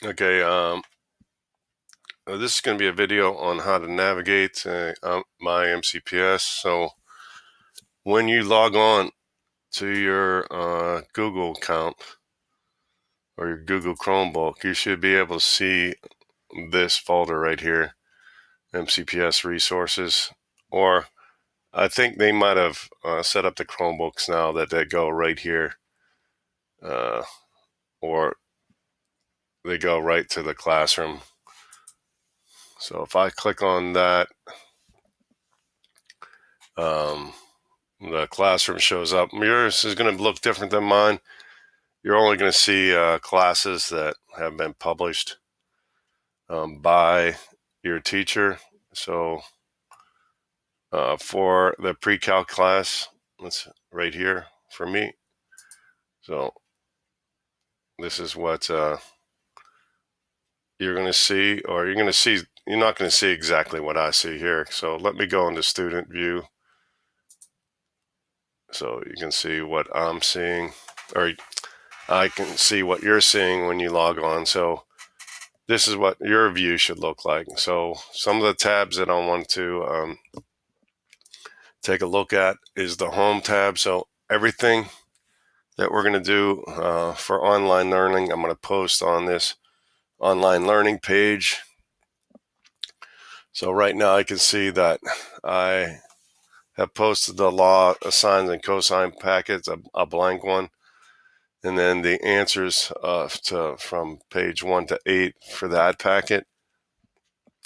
Okay, this is going to be a video on how to navigate my MCPS. So when you log on to your Google account or your Google Chromebook, you should be able to see this folder right here, MCPS resources. Or I think they might have set up the Chromebooks now that they go right here, uh, or they go right to the classroom. So if I click on that, the classroom shows up. Yours is going to look different than mine. You're only going to see classes that have been published by your teacher. So for the pre-calc class, that's right here for me. So this is what you're going to see, or you're not going to see exactly what I see here. So let me go into student view so you can see what I'm seeing, or I can see what you're seeing when you log on. So this is what your view should look like. So some of the tabs that I want to take a look at is the home tab. So everything that we're going to do for online learning, I'm going to post on this online learning page. So right now I can see that I have posted the law, sines, and cosine packets, a blank one, and then the answers from page 1 to 8 for that packet.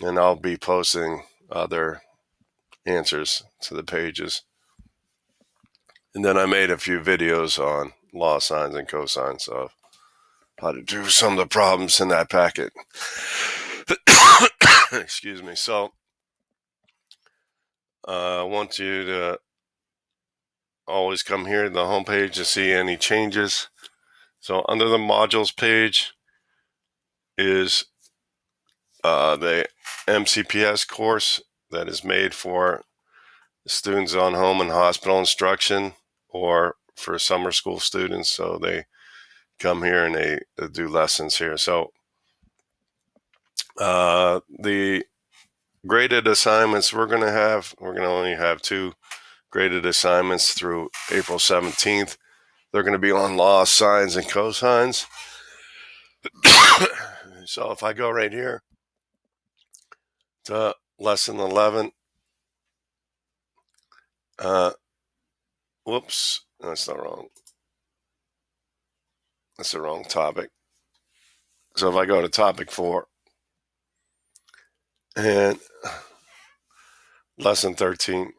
And I'll be posting other answers to the pages. And then I made a few videos on law, sines, and cosines of how to do some of the problems in that packet. Excuse me. So I want you to always come here to the home page to see any changes. So under the modules page is the MCPS course that is made for students on home and hospital instruction, or for summer school students. So they come here and they do lessons here. So the graded assignments we're going to only have 2 graded assignments through April 17th. They're going to be on law, sines, and cosines. So if I go right here to lesson 11, whoops, that's not wrong. That's the wrong topic. So if I go to topic 4 and lesson 13,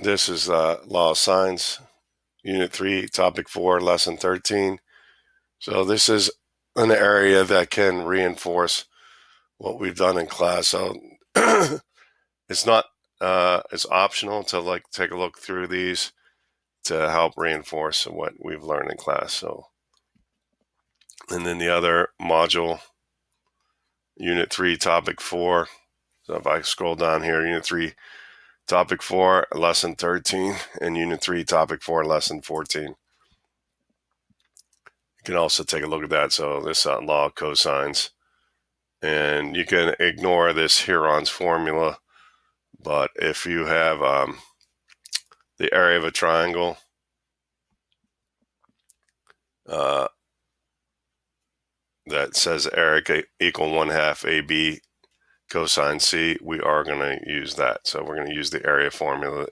this is law of sines, unit 3, topic 4, lesson 13. So this is an area that can reinforce what we've done in class. So it's not, it's optional to take a look through these to help reinforce what we've learned in class. So, and then the other module, unit 3, topic 4. So if I scroll down here, unit 3, topic 4, lesson 13, and unit 3, topic 4, lesson 14. You can also take a look at that. So this law of cosines, and you can ignore this Heron's formula. But if you have the area of a triangle, that says area equal 1/2 AB cosine C, we are going to use that. So we're going to use the area formula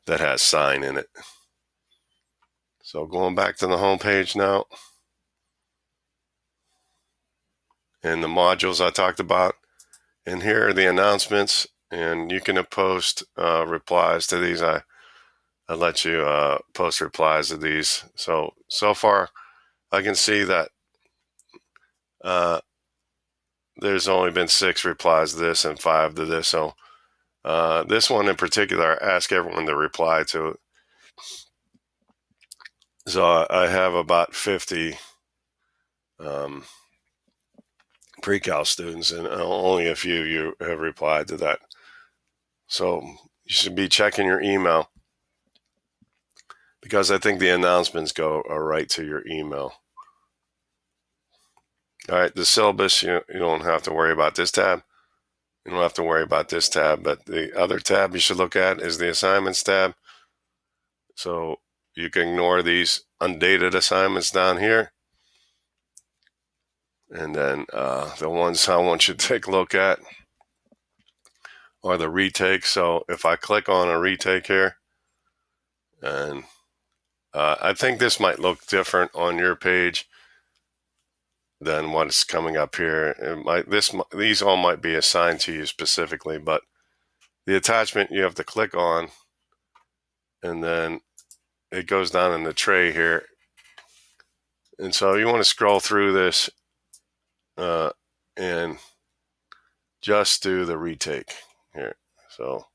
that has sine in it. So going back to the home page now, and the modules I talked about, and here are the announcements, and you can post replies to these. I let you post replies to these. So far I can see that there's only been 6 replies to this and 5 to this. So this one in particular, I ask everyone to reply to it. So I have about 50 pre-cal students, and only a few you have replied to that. So you should be checking your email because I think the announcements go right to your email. All right, the syllabus, you don't have to worry about this tab. You don't have to worry about this tab, but the other tab you should look at is the assignments tab. So you can ignore these undated assignments down here. And then the ones I want you to take a look at are the retakes. So if I click on a retake here, and I think this might look different on your page than what's coming up here. These all might be assigned to you specifically, but the attachment you have to click on, and then it goes down in the tray here. And so you want to scroll through this and just do the retake here. So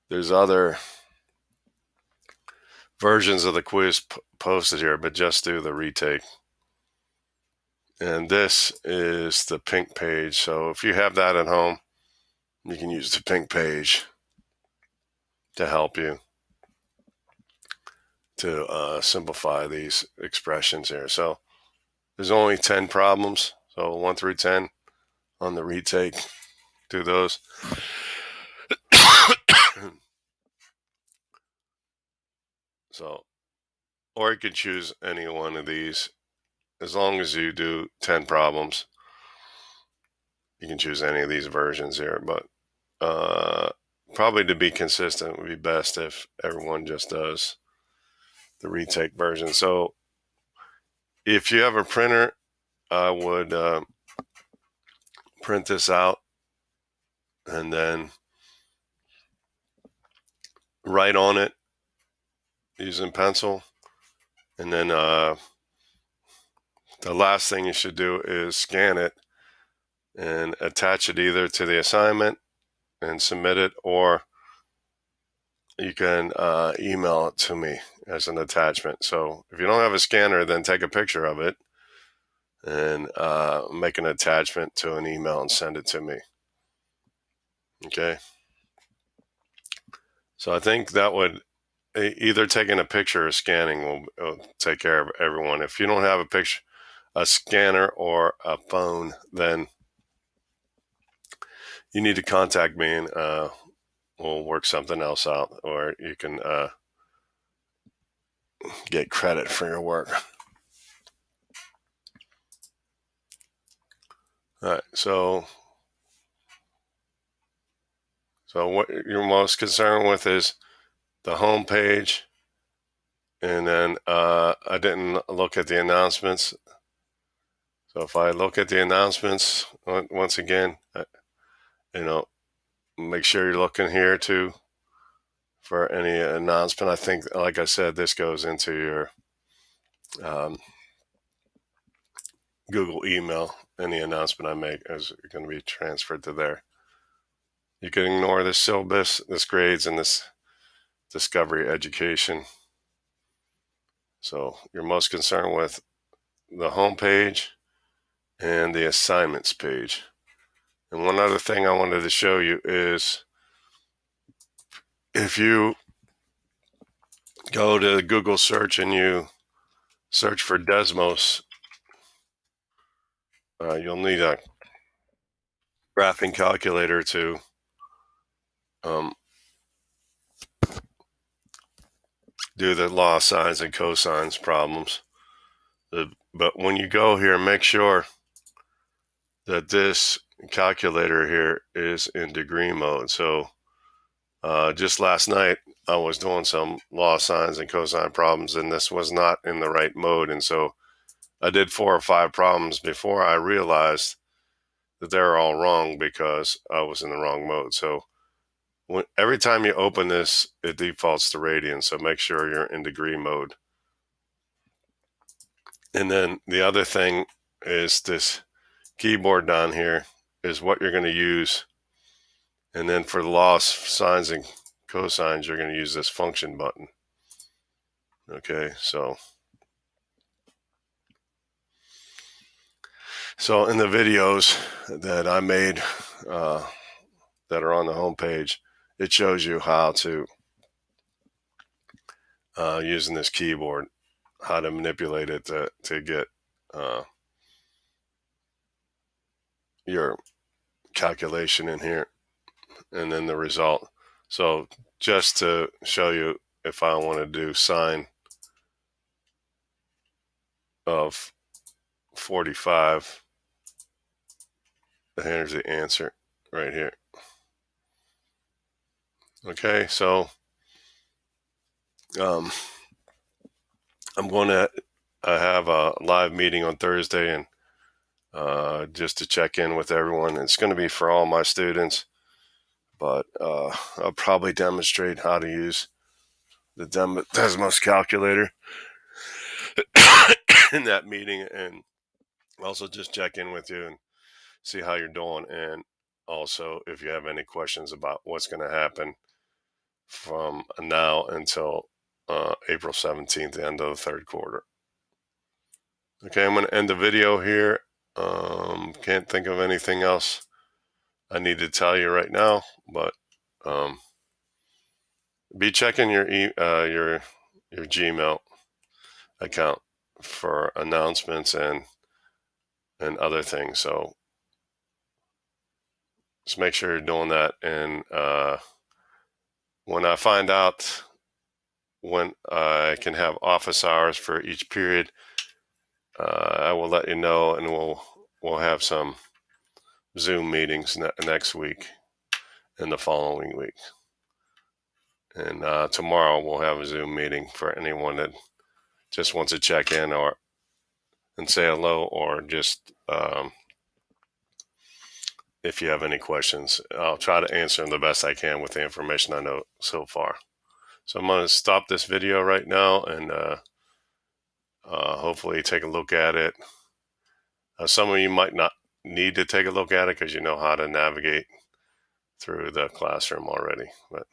there's other versions of the quiz posted here, but just do the retake. And this is the pink page. So if you have that at home, you can use the pink page to help you to simplify these expressions here. So there's only 10 problems. So 1 through 10 on the retake. Do those. So, or you could choose any one of these. As long as you do 10 problems, you can choose any of these versions here. But probably to be consistent would be best if everyone just does the retake version. So if you have a printer, I would print this out and then write on it using pencil. And then the last thing you should do is scan it and attach it either to the assignment and submit it, or you can email it to me as an attachment. So if you don't have a scanner, then take a picture of it and make an attachment to an email and send it to me. Okay. So I think that would either taking a picture or scanning will take care of everyone. If you don't have a scanner or a phone, then you need to contact me and we'll work something else out, or you can get credit for your work. All right, so what you're most concerned with is the home page, and then I didn't look at the announcements. So if I look at the announcements once again, make sure you're looking here too for any announcement. I think, like I said, this goes into your Google email. Any announcement I make is going to be transferred to there. You can ignore this syllabus, this grades, and this discovery education. So you're most concerned with the home page and the assignments page. And one other thing I wanted to show you is if you go to Google search and you search for Desmos, you'll need a graphing calculator to do the law sines and cosines problems. But when you go here, make sure that this calculator here is in degree mode. So just last night, I was doing some law sines and cosine problems, and this was not in the right mode. And so I did 4 or 5 problems before I realized that they were all wrong because I was in the wrong mode. So every time you open this, it defaults to radians. So make sure you're in degree mode. And then the other thing is this keyboard down here is what you're going to use. And then for the law sines and cosines, you're going to use this function button. Okay, so in the videos that I made that are on the home page, it shows you how to using this keyboard, how to manipulate it to get your calculation in here and then the result. So just to show you, if I want to do sine of 45, here's the answer right here. Okay, so I'm going to have a live meeting on Thursday, and just to check in with everyone. It's going to be for all my students, but I'll probably demonstrate how to use the Desmos calculator in that meeting, and also just check in with you and see how you're doing, and also if you have any questions about what's going to happen from now until April 17th, the end of the third quarter. Okay, I'm going to end the video here. Can't think of anything else I need to tell you right now, but be checking your Gmail account for announcements and other things. So just make sure you're doing that. And when I find out when I can have office hours for each period, I will let you know, and we'll have some Zoom meetings next week and the following week. And tomorrow we'll have a Zoom meeting for anyone that just wants to check in and say hello, or just if you have any questions. I'll try to answer them the best I can with the information I know so far. So I'm going to stop this video right now and hopefully take a look at it. Some of you might not need to take a look at it because you know how to navigate through the classroom already. But